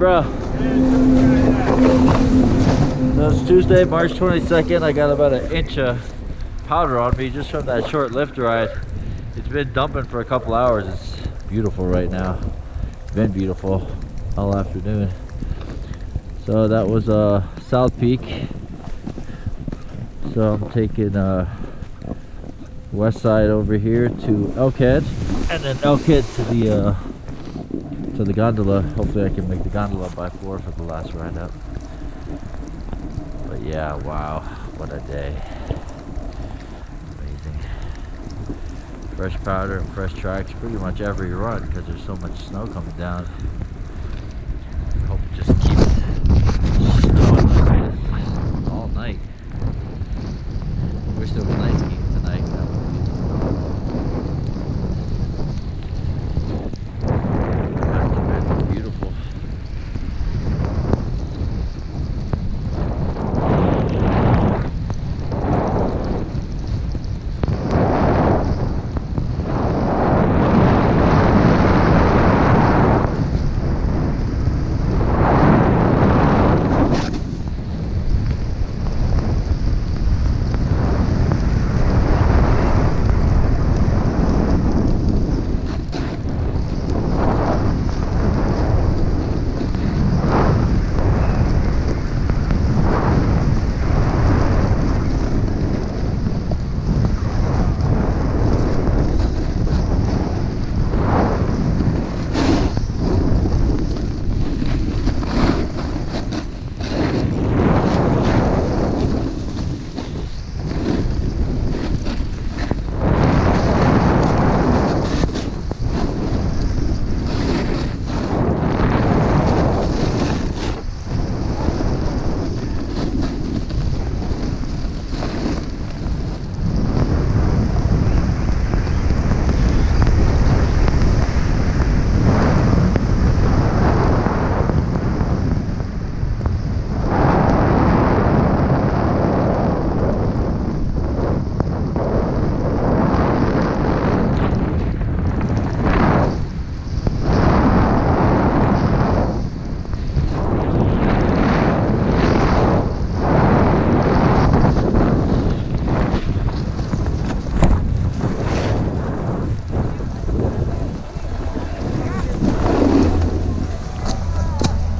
Bro, so it's Tuesday, March 22nd. I got about an inch of powder on me just from that short lift ride. It's been dumping for a couple hours. It's beautiful right now. It's been beautiful all afternoon. So that was South Peak. So I'm taking west side over here to Elkhead, and then Elkhead to the gondola. Hopefully I can make the gondola by 4 for the last ride up. But yeah, wow, what a day. Amazing. Fresh powder and fresh tracks pretty much every run because there's so much snow coming down. I hope it just keeps snowing like this all night. Wish there was night skiing tonight. That would be beautiful.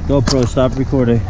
GoPro, stop recording.